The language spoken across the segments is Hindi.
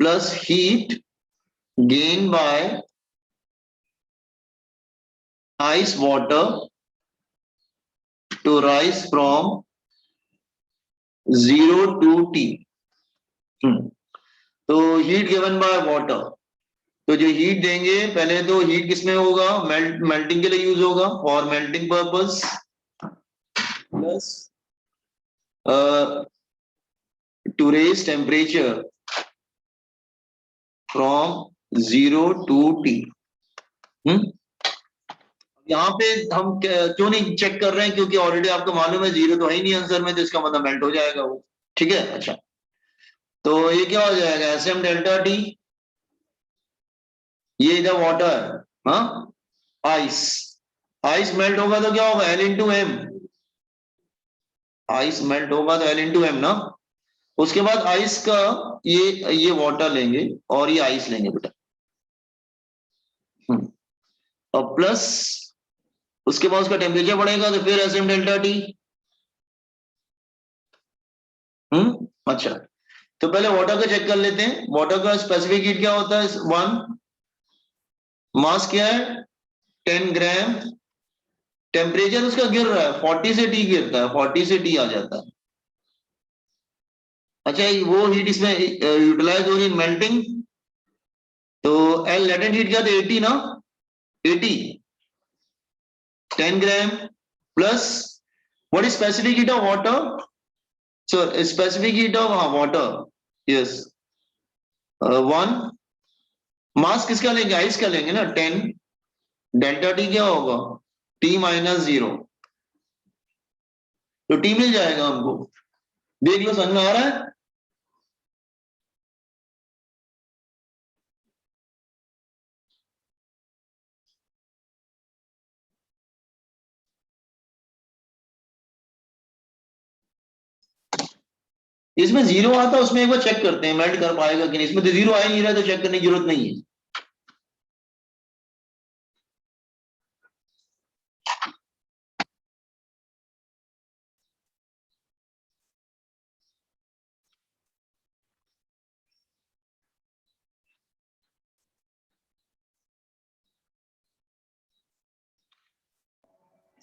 plus heat gained by ice water to rise from 0 to T. तो हीट गिवन बाय वाटर, तो जो हीट देंगे पहले तो हीट किसमें होगा, मेल्टिंग के लिए यूज होगा for melting purpose, plus to raise temperature from 0 to T. यहाँ पे हम क्यों नहीं चेक कर रहे हैं, क्योंकि ऑलरेडी आपको मालूम है 0 तो है ही नहीं आंसर में, तो इसका मतलब मेल्ट हो जाएगा वो, ठीक है। अच्छा, तो ये क्या हो जाएगा, Sm डेल्टा टी, ये इधर वाटर, हाँ आइस, आइस मेल्ट होगा तो क्या होगा, L इंटू एम, आइस मेल्ट होगा तो L इंटू एम ना। उसके बाद आइस का ये वाटर लेंगे और ये आइस लेंगे बेटा, और प्लस उसके बाद उसका टेम्परेचर बढ़ेगा तो फिर Sm डेल्टा टी। अच्छा, तो पहले वाटर का चेक कर लेते हैं। वाटर का स्पेसिफिक हीट क्या होता है, 1, मास क्या है 10 ग्राम, टेम्परेचर उसका गिर रहा है 40 से टी गिरता है, 40 से टी आ जाता है। अच्छा, वो हीट इसमें यूटिलाइज हो रही मेल्टिंग, तो एल लेटेंट हीट क्या था 80 ना, 80, 10 gram plus what is specific heat of water, so specific heat of water, yes 1, मास किसका लेंगे, आइस का लेंगे ना, 10, डेल्टा टी क्या होगा टी माइनस 0, तो टी मिल जाएगा हमको। देख लो समझ में आ रहा है। इसमें 0 आता है, उसमें एक बार चेक करते हैं मेल्ट कर पाएगा कि नहीं, इसमें तो 0 आ ही नहीं रहा, तो चेक करने की जरूरत नहीं है।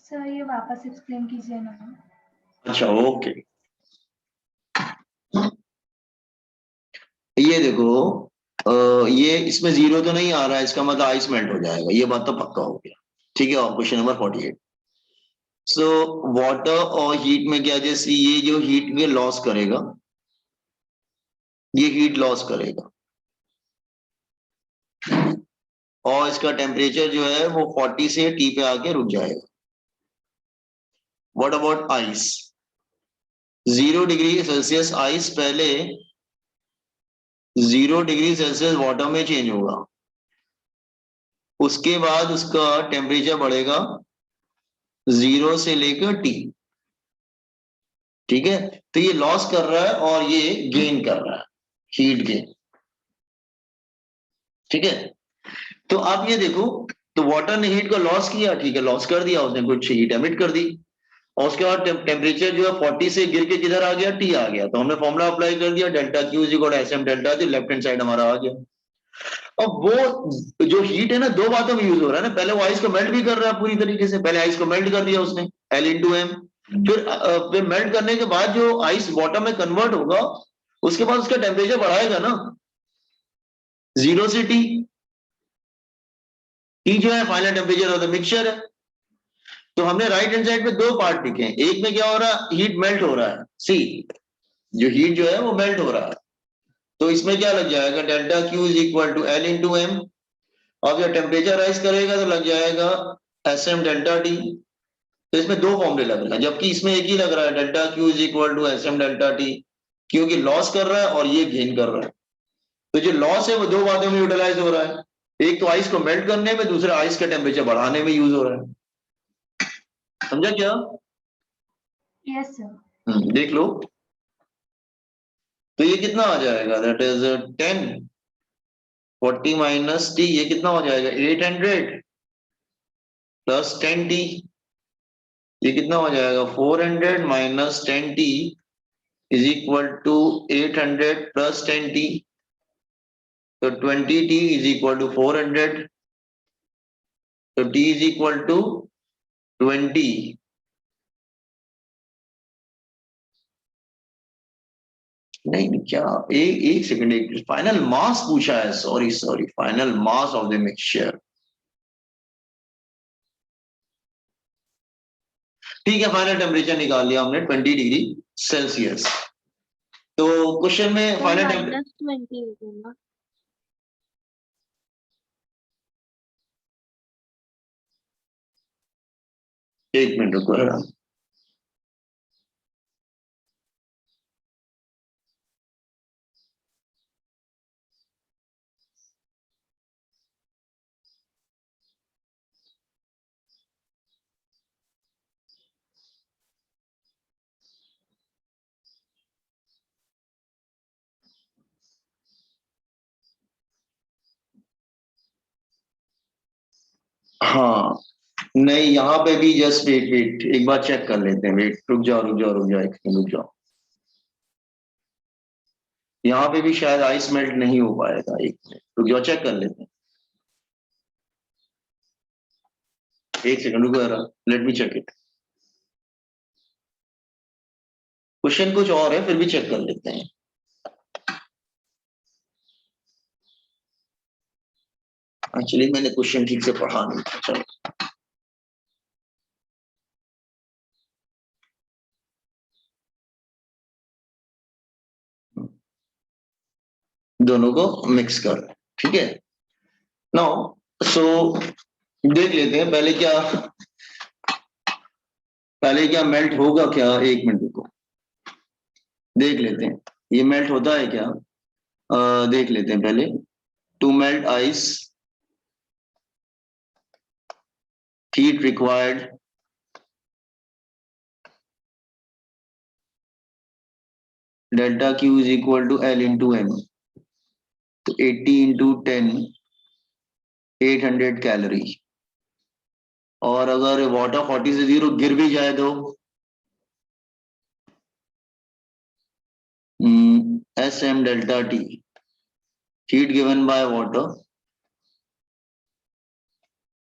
सर ये वापस एक्सप्लेन कीजिए ना। अच्छा ओके, ये देखो ये इसमें 0 तो नहीं आ रहा है, इसका मतलब आइस मेल्ट हो जाएगा, ये बात तो पक्का हो गया, ठीक है। और क्वेश्चन नंबर 48, सो वाटर और हीट में क्या, जैसे ये जो हीट में लॉस करेगा, ये हीट लॉस करेगा और इसका टेम्परेचर जो है वो 40 से टी पे आके रुक जाएगा। What about ice, 0 degree Celsius ice पहले 0 डिग्री सेल्सियस वाटर में चेंज होगा, उसके बाद उसका टेम्परेचर बढ़ेगा 0 से लेकर टी, ठीक है। तो ये लॉस कर रहा है और ये गेन कर रहा है, हीट गेन, ठीक है। तो आप ये देखो, तो वाटर ने हीट को लॉस किया, ठीक है, लॉस कर दिया उसने, कुछ हीट एमिट कर दी, और उसके बाद टेम्परेचर जो है 40 से गिर के किधर आ गया, टी आ गया, तो हमने फॉर्मूला अप्लाई कर दिया, delta Q is equal to S M delta T, left hand side हमारा आ गया। अब वो जो हीट है ना, दो बातों में यूज हो रहा है ना, पहले वो आइस को मेल्ट भी कर रहा है पूरी तरीके से, पहले आइस को मेल्ट कर दिया उसने एल इंटू एम, फिर मेल्ट करने के बाद जो आइस वाटर में कन्वर्ट होगा, उसके बाद उसका टेम्परेचर बढ़ाएगा ना 0 से टी, टी जो है final temperature of the mixture है। तो हमने राइट हैंड साइड पे दो पार्ट लिखे हैं, एक में क्या हो रहा है, हीट मेल्ट हो रहा है, सी जो हीट जो है वो मेल्ट हो रहा है, तो इसमें क्या लग जाएगा, delta Q is equal to L into M, अब जब टेम्परेचर राइज करेगा तो लग जाएगा एस एम डेल्टा टी। तो इसमें दो फॉर्मूले लग रहे हैं, जबकि इसमें एक ही लग रहा है, delta Q is equal to S M delta T, क्योंकि लॉस कर रहा है और ये गेन कर रहा है। तो जो लॉस है वो दो बातों में यूटिलाइज हो रहा है, एक तो आइस को मेल्ट करने में, दूसरा आइस का टेम्परेचर बढ़ाने में यूज हो रहा है, समझा क्या? Yes sir. देख लो, तो ये कितना आ जाएगा, दैट इज 10, 40 माइनस टी, ये कितना हो जाएगा 800 प्लस 10 टी, ये कितना हो जाएगा 400 minus 10 T is equal to 800 plus 10 T, तो 20t इज इक्वल टू 400, तो t इज इक्वल टू 20। नहीं क्या, एक सेकंड, एक फाइनल मास पूछा है, sorry sorry, final mass of the mixture. ठीक है, फाइनल टेम्परेचर निकाल लिया हमने 20 डिग्री सेल्सियस। तो क्वेश्चन में फाइनल टेम्परेचर -20 एक मिनट रुको जरा। हाँ नहीं, यहाँ पे भी जस्ट वेट वेट, एक बार चेक कर लेते हैं, वेट, रुक जाओ रुक जाओ रुक जाओ, एक सेकंड रुक जाओ। यहाँ पे भी शायद आइस मेल्ट नहीं हो पाएगा, एक मिनट रुक जाओ, चेक कर लेते हैं। एक सेकंड रुको जरा, let me check it. Question कुछ और है, फिर भी चेक कर लेते हैं। एक्चुअली मैंने क्वेश्चन ठीक से पढ़ा नहीं था, चलो। दोनों को मिक्स कर, ठीक है। नाउ सो देख लेते हैं पहले क्या मेल्ट होगा क्या, एक मिनट को देख लेते हैं, ये मेल्ट होता है क्या, देख लेते हैं पहले। To melt ice, heat required delta Q is equal to L into M, तो 80 into 10 800 कैलोरी। और अगर वाटर 40 से 0 गिर भी जाए तो SM delta T, heat given by water,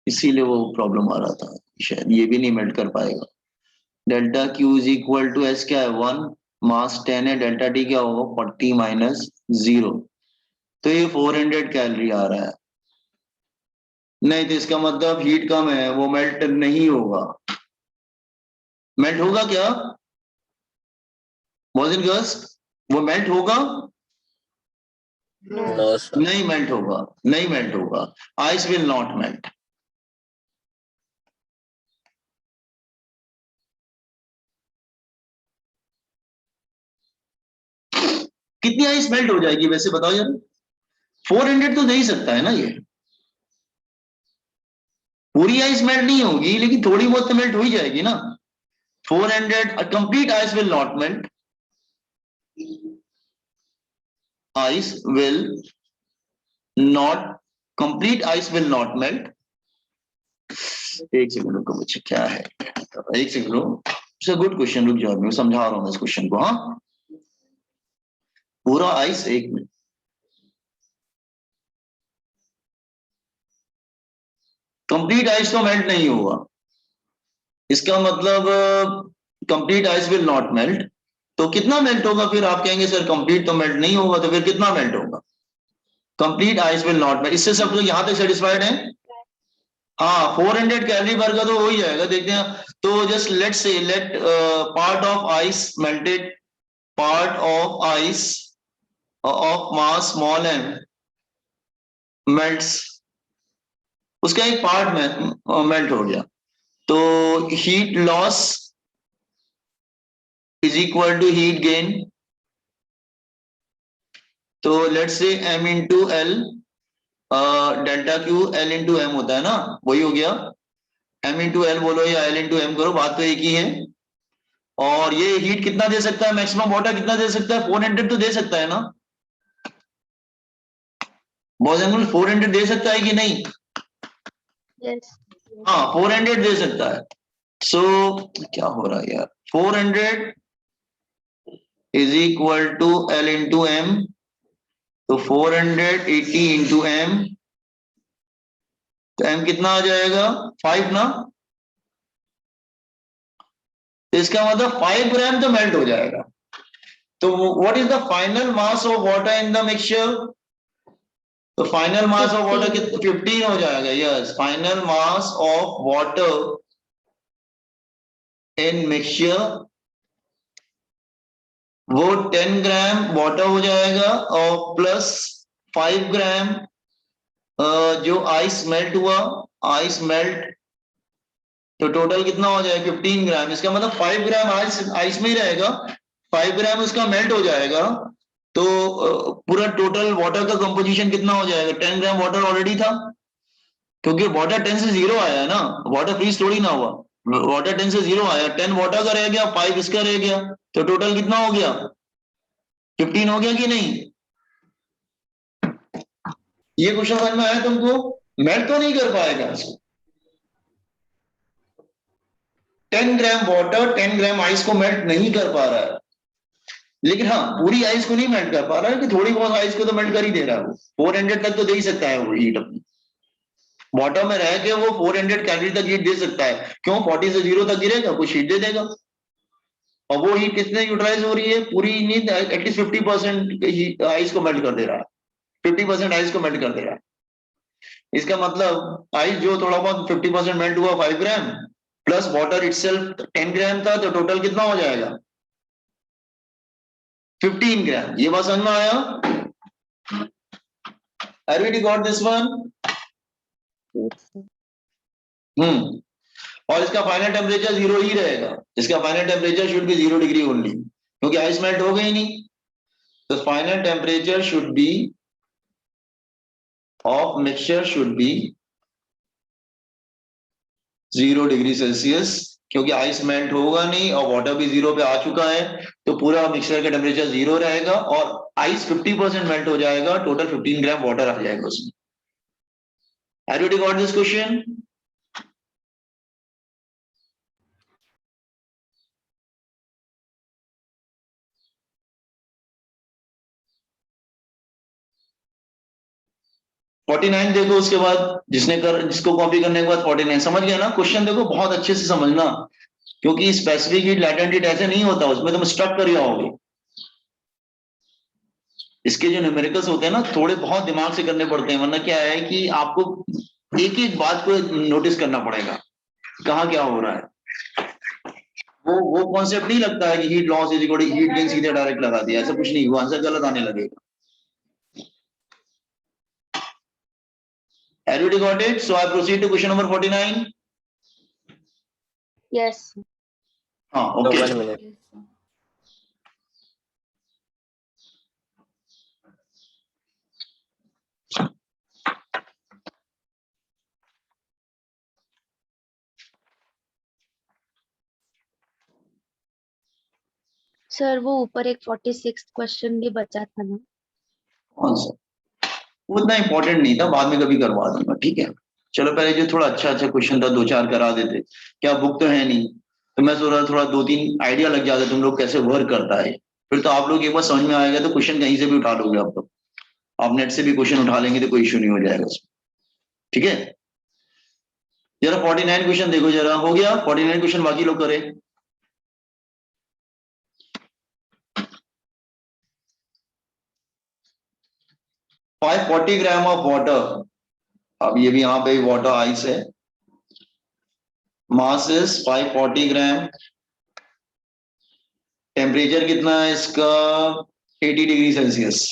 इसीलिए वो प्रॉब्लम आ रहा था, शायद ये भी नहीं मेल्ट कर पाएगा। Delta Q is equal to S क्या है 1, मास 10 है, डेल्टा T क्या होगा 40 माइनस 0, तो ये 400 कैलोरी आ रहा है। नहीं तो इसका मतलब हीट कम है, वो मेल्ट नहीं होगा। मेल्ट होगा क्या बॉयज एंड गर्ल्स, वो मेल्ट होगा? No, sir. नहीं मेल्ट होगा, नहीं मेल्ट होगा, आइस विल नॉट मेल्ट। कितनी आइस मेल्ट हो जाएगी वैसे बताओ यार? 400 तो दे ही सकता है ना ये, पूरी आइस मेल्ट नहीं होगी लेकिन थोड़ी बहुत तो मेल्ट हो ही जाएगी ना। 400 complete ice will not melt, ice will not, complete ice will not melt. एक सेकंड रुको बच्चे, क्या है, एक सेकंड रुको, गुड क्वेश्चन, रुक जाओ मैं समझा रहा हूँ इस क्वेश्चन को। हाँ पूरा आइस, एक मिनट, कंप्लीट आइस तो मेल्ट नहीं होगा, इसका मतलब complete ice will not melt. तो कितना मेल्ट होगा फिर, आप कहेंगे सर कंप्लीट तो मेल्ट नहीं होगा, तो फिर कितना मेल्ट होगा? Complete ice will not melt, इससे सब लोग यहां तक सेटिस्फाइड हैं? हाँ 400 कैलोरी भर का तो हो ही जाएगा, देखते हैं। तो just let's say let part of ice melted, part of ice of mass small M melts, उसका एक पार्ट में मेल्ट हो गया, तो heat loss is equal to heat gain. तो let's say m into L, delta Q L into M होता है ना, वही हो गया। m इंटू एल बोलो या l इंटू एम करो, बात तो एक ही है। और ये हीट कितना दे सकता है, मैक्सिमम वाटर कितना दे सकता है, 400 तो दे सकता है ना बॉयज एंड गर्ल्स, 400 दे सकता है कि नहीं? Yes. हाँ 400 दे सकता है। सो क्या हो रहा है यार, 400 is equal to L into M, तो 480 इंटू एम, तो एम कितना आ जाएगा 5 ना, तो इसका मतलब 5 ग्राम तो मेल्ट हो जाएगा। तो what is the final mass of water in the mixture? तो फाइनल मास ऑफ वाटर 15 हो जाएगा। Yes, final mass of water in mixture वो 10 ग्राम वाटर हो जाएगा और प्लस 5 ग्राम जो आइस मेल्ट हुआ, आइस मेल्ट, तो टोटल कितना हो जाएगा 15 ग्राम। इसका मतलब 5 ग्राम आइस में ही रहेगा, 5 ग्राम उसका मेल्ट हो जाएगा, तो पूरा टोटल वाटर का कंपोजिशन कितना हो जाएगा? 10 ग्राम वाटर ऑलरेडी था, क्योंकि वाटर 10 से 0 आया है ना, वाटर फ्रीज थोड़ी ना हुआ, वाटर 10 से 0 आया, 10 वाटर का रह गया, 5 इसका रह गया, तो टोटल कितना हो गया? 15 हो गया कि नहीं? ये क्वेश्चन समझ में आया तुमको? मेल्ट तो नहीं कर पाएगा इसको। 10 ग्राम वाटर 10 ग्राम आइस को मेल्ट नहीं कर पा रहा है, लेकिन हाँ पूरी आइस को नहीं मेल्ट कर पा रहा है, कि थोड़ी बहुत आइस को तो मेल्ट कर ही दे रहा है वो। 400 तक तो दे ही सकता है वो हीट अपनी, वाटर में रह के वो 400 कैलोरी तक हीट दे सकता है। क्यों? 40 से 0 तक गिरेगा, कुछ हीट दे देगा, और वो हीट कितने यूटिलाइज हो रही है? पूरी नहीं, एटलीस्ट 50% आइस को मेल्ट कर दे रहा है, 50% आइस को मेल्ट कर दे रहा है। इसका मतलब आइस जो थोड़ा बहुत 50% मेल्ट हुआ 5 ग्राम, प्लस वाटर इटसेल्फ 10 ग्राम था, तो टोटल कितना हो जाएगा? 15 ग्राम। ये बात समझ में आया? Everybody got this one? और इसका फाइनल टेम्परेचर 0 ही रहेगा, इसका final temperature should be 0 degree only, क्योंकि आइस मेल्ट हो गई नहीं। तो final temperature should be of mixture should be 0 degree Celsius, क्योंकि आइस मेल्ट होगा नहीं और वाटर भी 0 पे आ चुका है, तो पूरा मिक्सचर का टेम्परेचर 0 रहेगा और आइस 50% मेल्ट हो जाएगा, टोटल 15 ग्राम वाटर आ जाएगा उसमें। Everybody got this question? Forty nine देखो, उसके बाद जिसको कॉपी करने के बाद 49 समझ गया ना? क्वेश्चन देखो बहुत अच्छे से समझना, क्योंकि स्पेसिफिक हीट लैटेंट हीट ऐसे नहीं होता, उसमें तुम स्टक कर जाओगे। इसके जो न्यूमेरिकल्स होते हैं ना, थोड़े बहुत दिमाग से करने पड़ते हैं, वरना क्या है कि आपको एक एक बात को नोटिस करना पड़ेगा, कहाँ क्या हो रहा है। वो कॉन्सेप्ट नहीं लगता है कि heat loss is equal to heat gain, सीधे डायरेक्ट लगा दिया, ऐसा कुछ नहीं, वो आंसर गलत आने लगेगा। Everybody got it? So I proceed to question number 49. Yes. हाँ, okay. 1 minute. Yes, sir. Sir वो ऊपर एक 46 क्वेश्चन भी बचा था ना। कौन सा? वो इतना इंपॉर्टेंट नहीं था, बाद में कभी करवा दूंगा, ठीक है। चलो पहले जो थोड़ा अच्छा अच्छा क्वेश्चन था 2-4 करा देते। क्या बुक तो है नहीं, तो मैं सोच रहा थोड़ा 2-3 आइडिया लग जाता तुम लोग कैसे वर्क करता है, फिर तो आप लोग एक बार समझ में आएगा तो क्वेश्चन कहीं से भी उठा लोगे आप लोग, आप नेट से भी क्वेश्चन उठा लेंगे तो कोई इश्यू नहीं हो जाएगा उसमें, ठीक है। जरा 49 क्वेश्चन देखो, जरा हो गया 49 क्वेश्चन, बाकी लोग करें। फाइव 40 ग्राम ऑफ वाटर, अब ये भी यहाँ पे वाटर आइस है, मास इज 540 ग्राम, टेम्परेचर कितना है इसका 80 डिग्री सेल्सियस,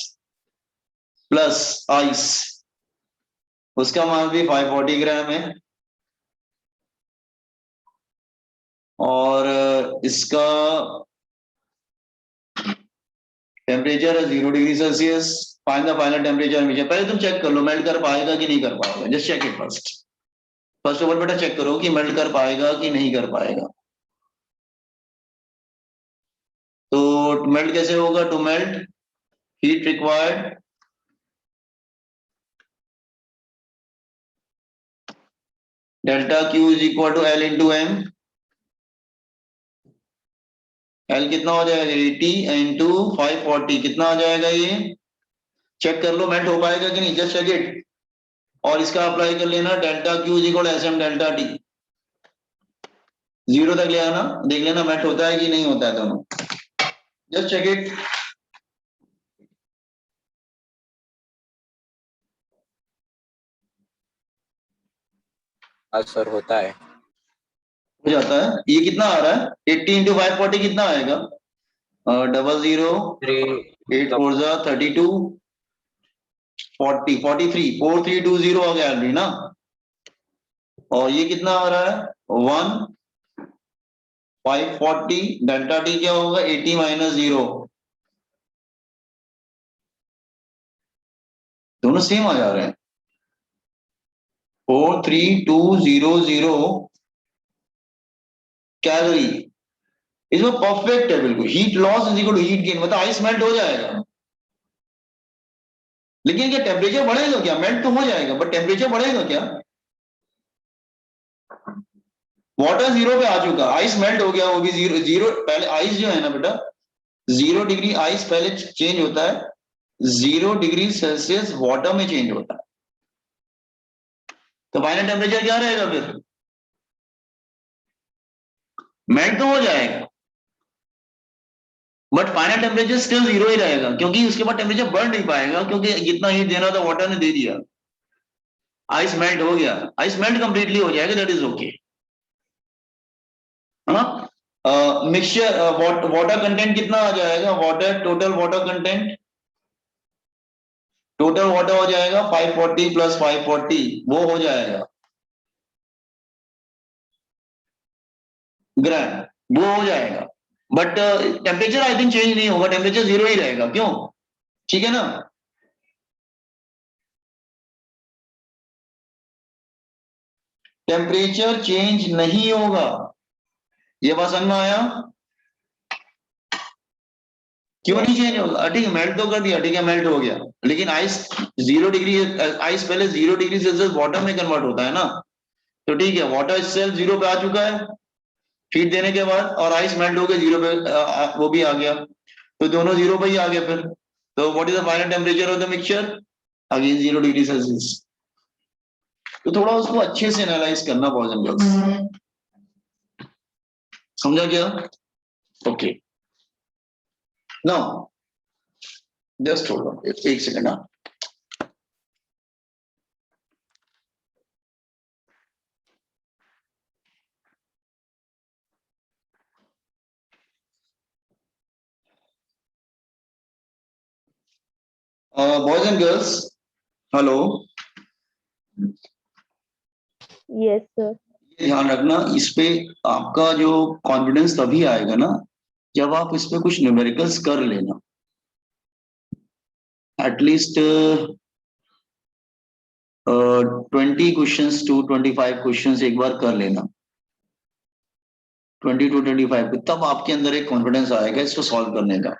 प्लस आइस, उसका मास भी 540 ग्राम है, और इसका टेम्परेचर है 0 degree Celsius. Find the final temperature mixture. पहले तुम चेक कर लो मेल्ट कर पाएगा कि नहीं कर पाएगा, just check it first. First of all बेटा चेक करो कि मेल्ट कर पाएगा कि नहीं कर पाएगा। तो मेल्ट कैसे होगा? To melt heat required delta Q is equal to L into M. L कितना हो जाएगा 80 इंटू 540, कितना आ जाएगा ये चेक कर लो मेल्ट हो पाएगा कि नहीं, जस्ट चेक इट। और इसका अप्लाई कर लेना, delta Q is equal S M delta T, 0 तक ले आना, देख लेना मेल्ट होता है कि नहीं होता है दोनों, जस्ट चेक इट। सर होता है। हो जाता है। ये कितना आ रहा है, 80 इंटू 540 कितना आएगा, 00 8 4 32 40 43 4320 आ गया ऑलरेडी ना। और ये कितना आ रहा है 1 540, डेल्टा टी क्या होगा 80 माइनस 0, दोनों सेम आ जा रहे हैं। 43200 कैलोरी, इसमें परफेक्ट है बिल्कुल। Heat loss is equal to heat gain, मतलब आइस मेल्ट हो जाएगा, लेकिन क्या टेम्परेचर बढ़ेगा क्या, मेल्ट तो हो जाएगा बट टेम्परेचर बढ़ेगा क्या। वाटर 0 पे आ चुका, आइस मेल्ट हो गया, वो भी 0 पहले आइस जो है ना बेटा 0 डिग्री आइस पहले चेंज होता है, 0 डिग्री सेल्सियस वाटर में चेंज होता है, तो फाइनल टेम्परेचर क्या रहेगा फिर, मेल्ट तो हो जाएगा बट फाइनल टेम्परेचर स्टिल 0 ही रहेगा, क्योंकि उसके बाद टेम्परेचर बढ़ नहीं पाएगा, क्योंकि जितना हीट देना था वाटर ने दे दिया, आइस मेल्ट हो गया, आइस मेल्ट कंप्लीटली हो जाएगा, that is okay. Mixture water content कितना आ जाएगा, water total water content, total water हो जाएगा 540 प्लस 540, वो हो जाएगा ग्राम, वो हो जाएगा। But temperature I think change नहीं होगा, टेम्परेचर 0 ही रहेगा, क्यों, ठीक है ना। टेम्परेचर चेंज नहीं होगा, ये बात समझ में आया, क्यों नहीं चेंज होगा, ठीक है मेल्ट तो कर दिया, ठीक है मेल्ट हो गया, लेकिन आइस 0 डिग्री, आइस पहले 0 डिग्री सेल्सियस वाटर में कन्वर्ट होता है ना, तो ठीक है वाटर सेल्फ 0 पे आ चुका है हीट देने के बाद, और आइस मेल्ट हो गया 0 पे, वो भी आ गया, तो दोनों 0 पे ही आ गया फिर, तो what is the final temperature of the mixture, again 0 degree Celsius. तो थोड़ा उसको अच्छे से एनालाइज करना पॉइजन, समझा क्या, okay. Now just hold on एक second, boys and girls, hello, yes sir. ध्यान रखना इस पे, आपका जो कॉन्फिडेंस तभी आएगा ना जब आप इस पे कुछ न्यूमेरिकल्स कर लेना, एटलीस्ट 20 क्वेश्चंस टू 25 क्वेश्चंस एक बार कर लेना, 20 टू 25, तब आपके अंदर एक कॉन्फिडेंस आएगा इसको सॉल्व करने का,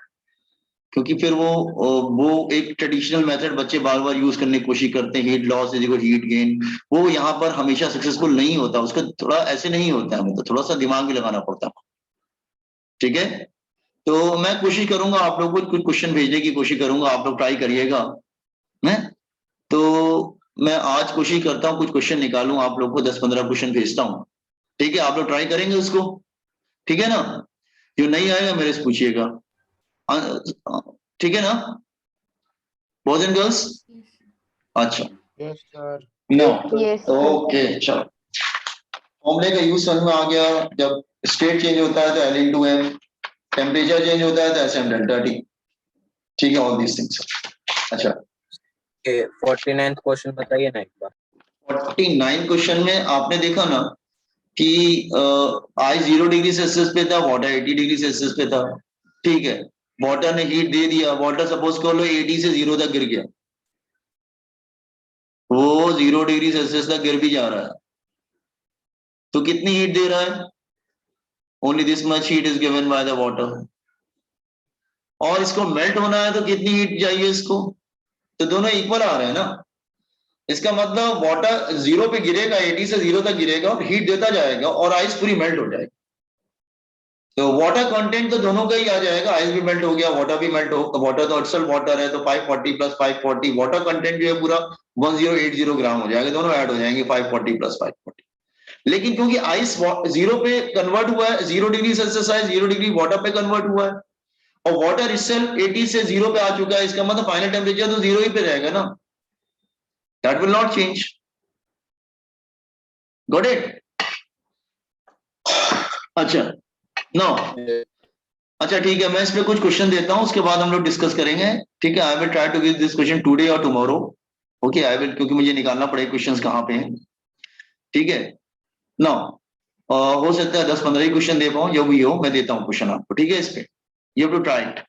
क्योंकि फिर वो एक ट्रेडिशनल मेथड बच्चे बार बार यूज करने की कोशिश करते हैं, heat loss is equal heat gain, वो यहाँ पर हमेशा सक्सेसफुल नहीं होता, उसका थोड़ा ऐसे नहीं होता है, मतलब थोड़ा सा दिमाग भी लगाना पड़ता है, ठीक है। तो मैं कोशिश करूंगा आप लोग को कुछ क्वेश्चन भेजने की कोशिश करूंगा, आप लोग ट्राई करिएगा, मैं तो मैं आज कोशिश करता हूँ कुछ क्वेश्चन निकालूं, आप लोग को 10-15 क्वेश्चन भेजता हूँ, ठीक है, आप लोग ट्राई करेंगे उसको, ठीक है ना, जो नहीं आएगा मेरे से पूछिएगा, ठीक है ना बॉयज एंड गर्ल्स, अच्छा yes sir. No, yes okay चलो, फॉर्मूले का यूज समझ में आ गया, जब स्टेट चेंज होता है तो L into M, temperature change होता है तो SM डेल्टा T, ठीक है, ऑल दीस थिंग्स। अच्छा 49th क्वेश्चन बताइए ना एक बार। 49 क्वेश्चन में आपने देखा ना कि आई 0 डिग्री सेल्सियस पे था, वाटर 80 डिग्री सेल्सियस पे था, ठीक है, वाटर ने हीट दे दिया, वाटर सपोज कर लो 80 से 0 तक गिर गया, वो 0 डिग्री सेल्सियस तक गिर भी जा रहा है, तो कितनी हीट दे रहा है, only this much heat is given by the water, और इसको मेल्ट होना है तो कितनी हीट चाहिए इसको, तो दोनों इक्वल आ रहे हैं ना, इसका मतलब वाटर 0 पे गिरेगा, 80 से 0 तक गिरेगा और हीट देता जाएगा और आइस पूरी मेल्ट हो जाएगी, तो वाटर कंटेंट तो दोनों का ही आ जाएगा, आइस भी मेल्ट हो गया, वाटर भी मेल्ट हो, वाटर तो अक्सर वाटर है, तो 540 प्लस 540 वाटर कंटेंट जो है पूरा 1080 ग्राम हो जाएगा, दोनों ऐड हो जाएंगे 540 प्लस 540। लेकिन क्योंकि आइस जीरो पे कन्वर्ट हुआ है, 0 degree Celsius ice 0 degree water पे कन्वर्ट हुआ है, और वाटर इससेल्फ 80 से 0 पे आ चुका है, इसका मतलब फाइनल टेम्परेचर तो 0 ही पे रहेगा ना, that will not change. Got it? अच्छा नो, अच्छा ठीक है, मैं इस पे कुछ क्वेश्चन देता हूं, उसके बाद हम लोग डिस्कस करेंगे, ठीक है। I will try to give this question today और टुमारो, ओके आई विल, क्योंकि मुझे निकालना पड़ेगा क्वेश्चंस कहाँ पे हैं, ठीक है। नो हो सकता है 10-15 ही क्वेश्चन दे पाऊं, जो भी हो मैं देता हूं क्वेश्चन आपको, ठीक है। इस पे you have to try it.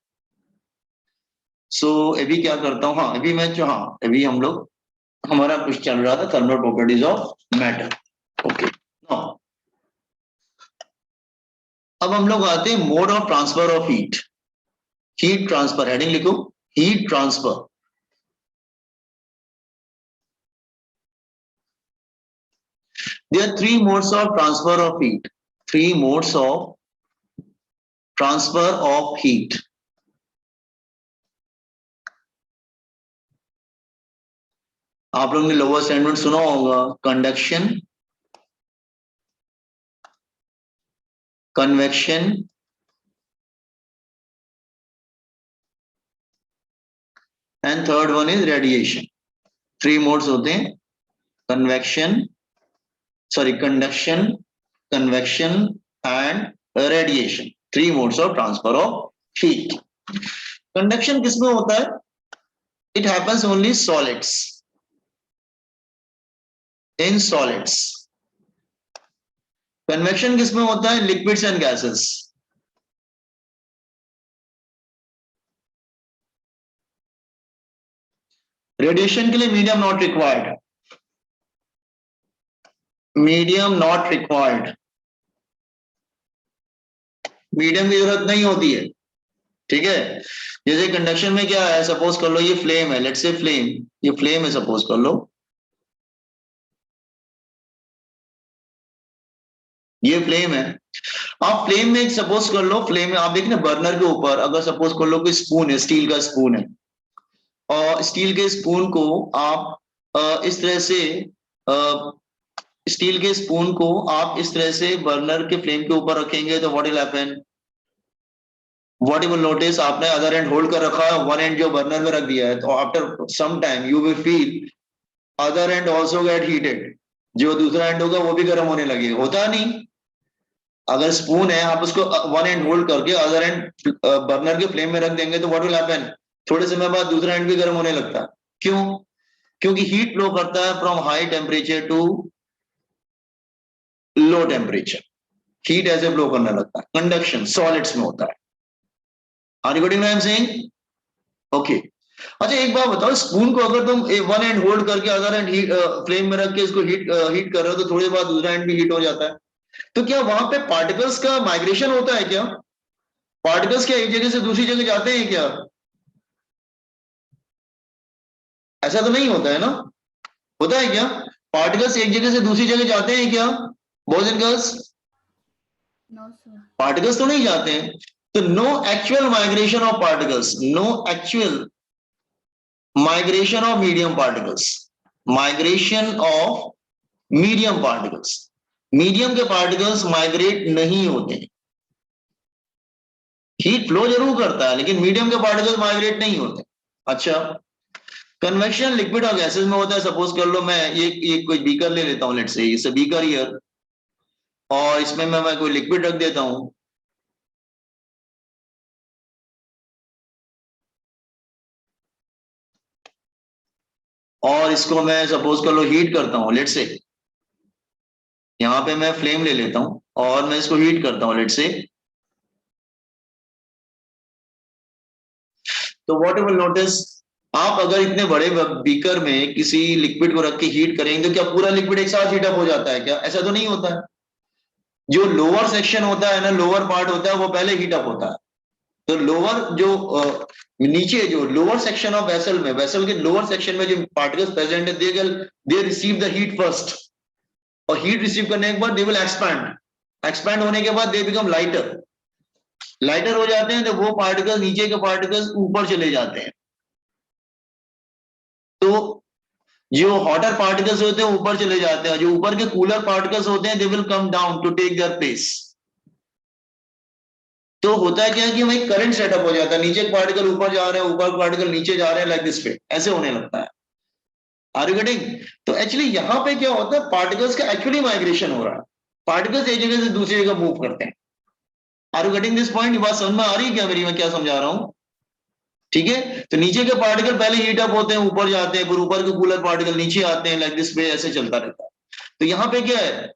So अभी क्या करता हूँ, हाँ अभी मैं हाँ अभी हम लोग, हमारा कुछ चल रहा था thermal properties of matter, okay. No अब हम लोग आते हैं mode of transfer of heat, heat transfer, heading लिखो heat transfer. There are three modes of transfer of heat. Three modes of transfer of heat. आप लोगों ने लोअर स्टैंडर्ड सुना होगा, conduction, convection and third one is radiation. Three modes होते हैं, convection, sorry conduction, convection and radiation, three modes of transfer of heat. Conduction किसमें होता है? It happens only solids, in solids. Convection किसमें होता है? Liquids and gases. रेडिएशन के लिए medium not required, medium not required, medium की जरूरत नहीं होती है, ठीक है। जैसे कंडक्शन में क्या है, सपोज कर लो ये फ्लेम है, लेट्स से फ्लेम, ये फ्लेम है सपोज कर लो, ये फ्लेम है। आप फ्लेम में सपोज कर लो, फ्लेम में आप देखना बर्नर के ऊपर अगर सपोज कर लो कोई स्पून है, स्टील का स्पून है, और स्टील के स्पून को आप इस तरह से स्टील के स्पून को आप इस तरह से बर्नर के फ्लेम के ऊपर रखेंगे तो what will happen, what you will notice, आपने अदर एंड होल्ड कर रखा है, वन एंड जो बर्नर में रख दिया है, तो after some time you will feel other end also get heated, जो दूसरा एंड होगा वो भी गर्म होने लगेगा, होता नहीं। अगर स्पून है आप उसको वन एंड होल्ड करके अदर एंड बर्नर के फ्लेम में रख देंगे तो व्हाट विल हैपन, थोड़े समय बाद दूसरा एंड भी गर्म होने लगता है। क्यों? क्योंकि हीट फ्लो करता है from high temperature to low temperature, heat ऐसे फ्लो करने लगता है। कंडक्शन सॉलिड्स में होता है। Are you getting what I am saying? Okay. अच्छा एक बात बताओ, स्पून को अगर तुम वन एंड होल्ड करके अदर एंड फ्लेम में रख के इसको हीट कर रहे हो तो थोड़ी बाद दूसरा एंड भी हीट हो जाता है, तो क्या वहां पे पार्टिकल्स का माइग्रेशन होता है क्या? पार्टिकल्स क्या एक जगह से दूसरी जगह जाते हैं क्या? ऐसा तो नहीं होता है ना, होता है क्या? पार्टिकल्स एक जगह से दूसरी जगह जाते हैं क्या boys and girls? No sir. Particles तो नहीं जाते हैं, तो no actual migration of particles, no actual migration of medium particles, migration of medium particles, medium के पार्टिकल्स माइग्रेट नहीं होते, हीट फ्लो जरूर करता है लेकिन मीडियम के पार्टिकल्स माइग्रेट नहीं होते। अच्छा, कन्वेक्शन लिक्विड और गैसेस में होता है। सपोज कर लो मैं ये कोई बीकर ले लेता हूं, let's say it's a beaker here, और इसमें मैं कोई लिक्विड रख देता हूं, और इसको मैं सपोज कर लो हीट करता हूं, लेट्स से यहां पे मैं फ्लेम ले लेता हूं और मैं इसको हीट करता हूं, लेट्स से, तो व्हाट यू विल नोटिस, आप अगर इतने बड़े बीकर में किसी लिक्विड को रख के हीट करेंगे तो क्या पूरा लिक्विड एक साथ हीटअप हो जाता है क्या? ऐसा तो नहीं होता है। जो लोअर सेक्शन होता है ना, लोअर पार्ट होता है वो पहले हीटअप होता है, तो लोअर जो नीचे जो लोअर सेक्शन ऑफ वेसल में, वेसल के लोअर सेक्शन में जो पार्टिकल्स प्रेजेंट है they receive the heat first, और हीट रिसीव करने के बाद दे विल एक्सपैंड, एक्सपैंड होने के बाद दे बिकम लाइटर, लाइटर हो जाते हैं तो वो पार्टिकल, नीचे के पार्टिकल्स ऊपर चले जाते हैं। तो जो हॉटर पार्टिकल्स होते हैं ऊपर चले जाते हैं, जो ऊपर के कूलर पार्टिकल्स होते हैं they will come down to take their place. तो होता है क्या कि वही करंट सेटअप हो जाता है, नीचे के पार्टिकल ऊपर जा रहे हैं, ऊपर के पार्टिकल नीचे जा रहे हैं, लाइक दिस पे ऐसे होने लगता है। Are you getting? तो एक्चुअली यहां पे क्या होता है, पार्टिकल्स का एक्चुअली माइग्रेशन हो रहा है, पार्टिकल्स एक जगह से दूसरी जगह मूव करते हैं। Are you getting this point? बात समझ में आ रही है क्या मेरी, मैं क्या समझा रहा हूं? ठीक है, तो नीचे के पार्टिकल पहले हीट अप होते हैं, ऊपर जाते हैं, फिर ऊपर के कूलर पार्टिकल नीचे आते हैं, लाइक दिस वे ऐसे चलता रहता है। तो यहां पे क्या है,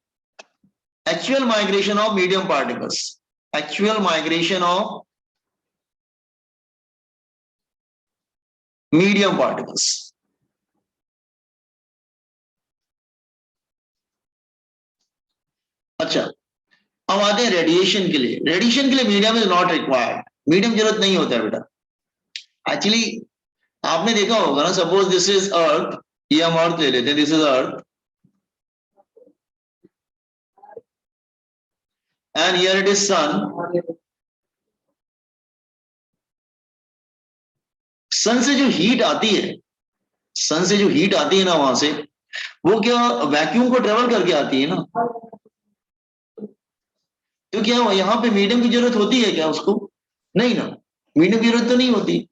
actual migration of medium particles, actual migration of medium particles. अच्छा, अब आते हैं रेडिएशन के लिए। रेडिएशन के लिए medium is not required, medium जरूरत नहीं होता है बेटा। एक्चुअली आपने देखा होगा ना, सपोज दिस इज अर्थ, ये हम अर्थ ले लेते हैं, this is earth and here it is sun. Sun से जो हीट आती है, सन से जो हीट आती है ना वहां से, वो क्या वैक्यूम को ट्रेवल करके आती है ना। तो क्या यहाँ पे मीडियम की जरूरत होती है क्या उसको? नहीं ना, मीडियम की जरूरत तो नहीं होती।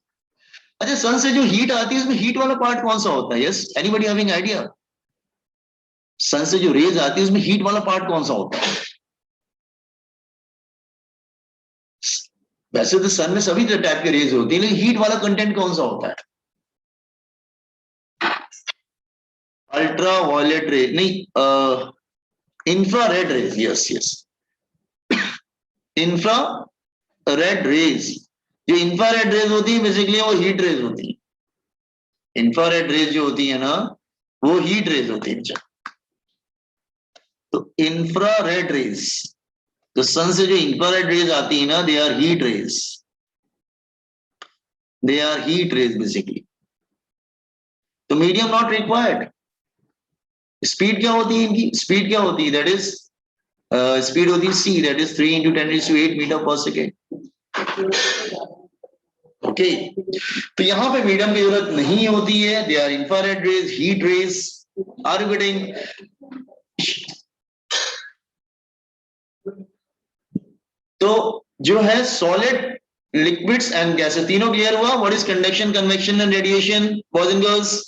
अच्छा, सन से जो हीट आती है उसमें हीट वाला पार्ट कौन सा होता है? Yes, anybody having idea? Sun से जो रेज आती है उसमें हीट वाला पार्ट कौन सा होता है? वैसे तो सन में सभी टाइप के रेज होती है, लेकिन हीट वाला कंटेंट कौन सा होता है? अल्ट्रा वायलेट रे नहीं, infrared rays. Yes yes, infrared rays. जो इंफ्रारेड रेज होती है बेसिकली वो हीट रेज होती है। इंफ्रारेड रेज जो होती है ना वो हीट रेज होती है। तो इंफ्रारेड रेज, तो सन से जो इंफ्रारेड रेज आती है ना, they are heat rays, they are heat rays basically. तो मीडियम नॉट रिक्वायर्ड। स्पीड क्या होती है इनकी? स्पीड क्या होती है? दैट इज स्पीड होती है C, that is 3 × 10⁸ metre per second. Okay, तो यहां पे मीडियम की जरूरत नहीं होती है, they are infrared rays, heat rays. Are you getting? तो जो है सॉलिड, लिक्विड्स एंड गैसेस, तीनों क्लियर हुआ? What is conduction, convection and radiation, boys and girls?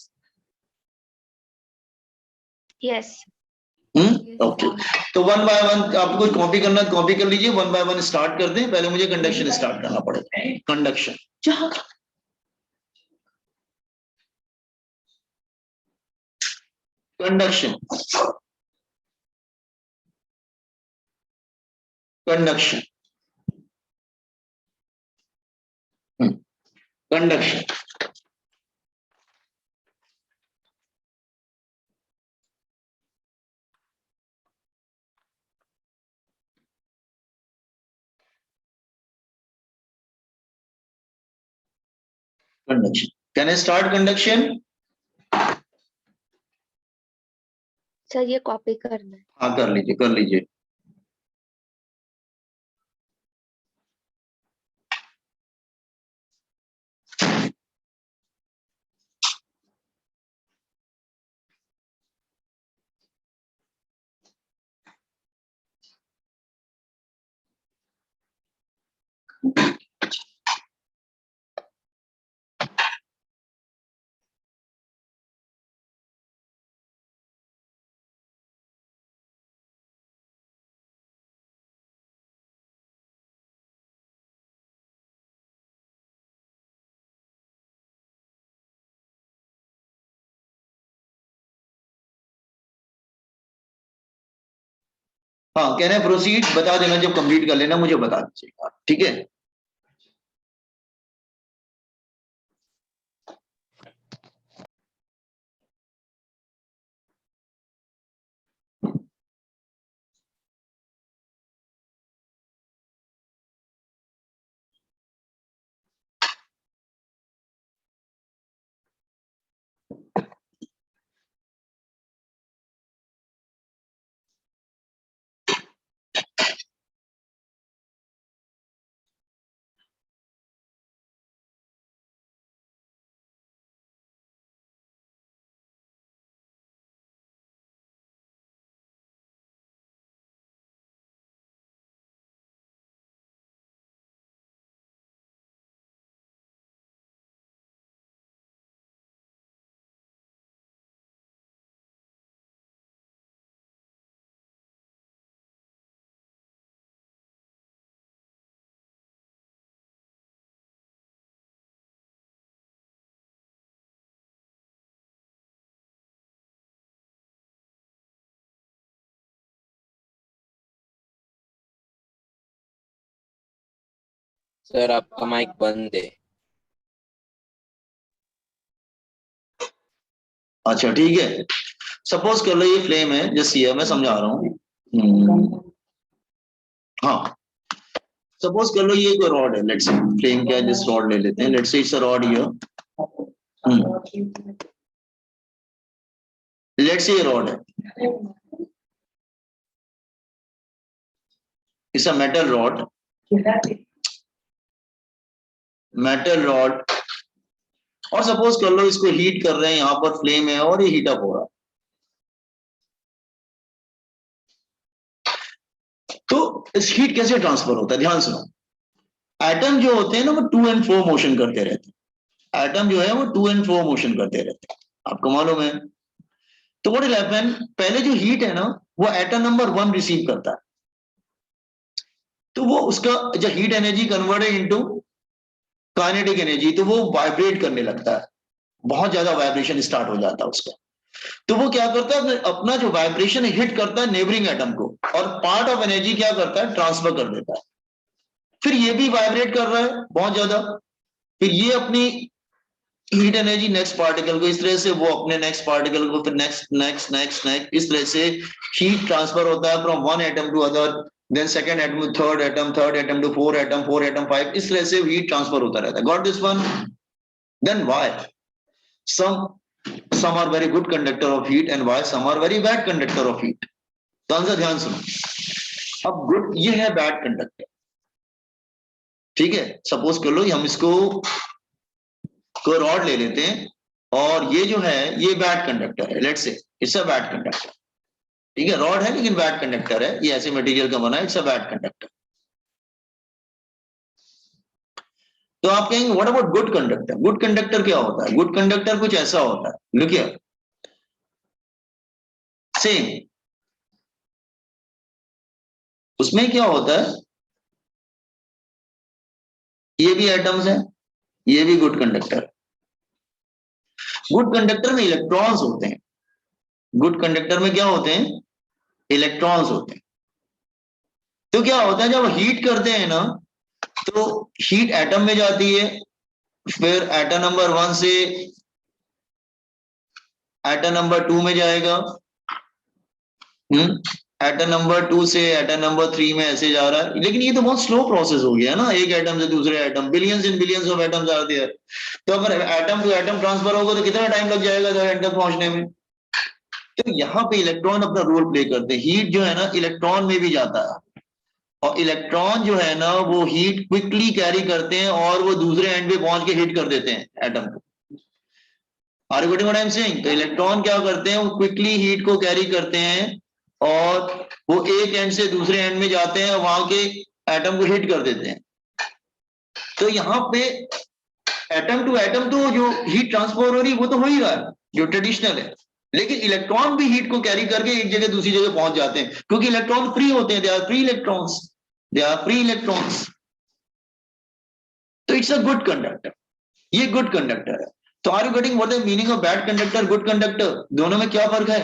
Yes. Okay, तो वन बाय वन आपको कुछ कॉपी करना है कॉपी कर लीजिए, वन बाय वन स्टार्ट कर दें। पहले मुझे कंडक्शन स्टार्ट करना पड़ेगा। Conduction, conduction, conduction, conduction. Conduction, can I start conduction? Sir ये कॉपी करना है। हाँ कर लीजिए, कर लीजिए। हाँ, कैन आई प्रोसीड? बता देना जब कंप्लीट कर लेना, मुझे बता दीजिएगा, ठीक है? सर आपका माइक बंद है। अच्छा ठीक है, सपोज कर लो ये फ्लेम है, जैसे ये मैं समझा रहा हूँ। हाँ, सपोज कर लो ये कोई रॉड है, लेट्स से फ्लेम क्या है, जिस रॉड ले लेते हैं, let's say it's a rod here, let's say ये रॉड है, इट्स अ मेटल रॉड, और सपोज कर लो इसको हीट कर रहे हैं, यहां पर फ्लेम है और ये हीट अप हो रहा है। तो इस हीट कैसे ट्रांसफर होता है, ध्यान सुनो। एटम जो होते हैं ना वो टू एंड फ्रो मोशन करते रहते हैं, एटम जो है वो टू एंड फ्रो मोशन करते रहते हैं, आपको मालूम है। तो व्हाट विल हैपन, पहले जो हीट है ना वो एटम नंबर 1 रिसीव करता है, तो वो उसका जब heat energy converted into kinetic energy, तो वो वाइब्रेट करने लगता है, बहुत ज्यादा वाइब्रेशन स्टार्ट हो जाता है उसका। तो वो क्या करता है, अपना जो वाइब्रेशन हिट करता है नेबरिंग एटम को, और पार्ट ऑफ एनर्जी क्या करता है, ट्रांसफर कर देता है। फिर ये भी वाइब्रेट कर रहा है बहुत ज्यादा, फिर ये अपनी हीट एनर्जी नेक्स्ट पार्टिकल को, इस तरह से वो अपने नेक्स्ट पार्टिकल को, फिर नेक्स्ट नेक्स्ट नेक्स्ट नेक्स्ट, इस तरह से हीट ट्रांसफर होता है from one atom to other, then second atom to third atom to four atom 5, इस तरह से हीट ट्रांसफर होता रहता है। Got this one? Then why some are very good conductor of heat and why some are very bad conductor of heat? तो आंसर ध्यान सुनो। अब गुड ये है बैड कंडक्टर, ठीक है। सपोज कर लो हम इसको को रॉड ले लेते हैं, और ये जो है ये बैड कंडक्टर है, let's say it's a bad conductor, ठीक है। रॉड है लेकिन बैड कंडक्टर है, ये ऐसे मटेरियल का बना है, इट्स अ बैड कंडक्टर। तो आप कहेंगे what about good conductor? Good conductor क्या होता है? गुड कंडक्टर कुछ ऐसा होता है, लुक हियर, सेम, उसमें क्या होता है, ये भी एटम्स है, ये भी गुड कंडक्टर। गुड कंडक्टर में इलेक्ट्रॉन्स होते हैं, गुड कंडक्टर में क्या होते हैं, इलेक्ट्रॉन्स होते हैं। तो क्या होता है जब हीट करते हैं ना, तो हीट एटम में जाती है, फिर एटम नंबर 1 से एटम नंबर 2 में जाएगा, एटम नंबर 2 से एटम नंबर 3 में ऐसे जा रहा है। लेकिन ये तो बहुत स्लो प्रोसेस हो गया ना, एक एटम से दूसरे atom, billions in billions of atoms are there. तो अगर एटम टू एटम ट्रांसफर होगा तो कितना टाइम लग जाएगा एंड तक पहुंचने में। तो यहाँ पे इलेक्ट्रॉन अपना रोल प्ले करते हैं, हीट जो है ना इलेक्ट्रॉन में भी जाता है, और इलेक्ट्रॉन जो है ना वो हीट क्विकली कैरी करते हैं, और वो दूसरे एंड पे पहुंच के हिट कर देते हैं एटम को। Are you getting what I am saying? तो इलेक्ट्रॉन क्या करते हैं, वो क्विकली हीट को कैरी करते हैं, और वो एक एंड से दूसरे एंड में जाते हैं, वहां के एटम को हिट कर देते हैं। तो यहाँ पे एटम टू एटम तो जो हीट ट्रांसफर हो रही वो तो हो ही रहा है जो ट्रेडिशनल है, लेकिन इलेक्ट्रॉन भी हीट को कैरी करके एक जगह दूसरी जगह पहुंच जाते हैं, क्योंकि इलेक्ट्रॉन फ्री होते हैं, they are free electrons, they are free electrons. तो इट्स अ गुड कंडक्टर, ये गुड कंडक्टर है। तो are you getting what is meaning of bad conductor, good conductor? दोनों में क्या फर्क है?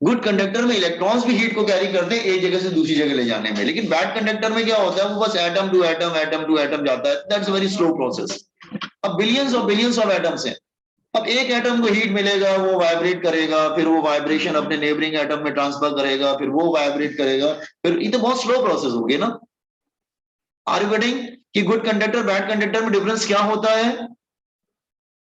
गुड कंडक्टर में इलेक्ट्रॉन्स भी हीट को कैरी करते हैं एक जगह से दूसरी जगह ले जाने में, लेकिन बैड कंडक्टर में क्या होता है, वो बस एटम टू एटम जाता है, दैट्स वेरी स्लो प्रोसेस। अब बिलियंस ऑफ एटम्स हैं, अब एक एटम को हीट मिलेगा, वो वाइब्रेट करेगा, फिर वो वाइब्रेशन अपने नेबरिंग एटम में ट्रांसफर करेगा, फिर वो वाइब्रेट करेगा, फिर ये तो बहुत स्लो प्रोसेस हो गई ना। आर यू गेटिंग कि गुड कंडक्टर बैड कंडक्टर में डिफरेंस क्या होता है?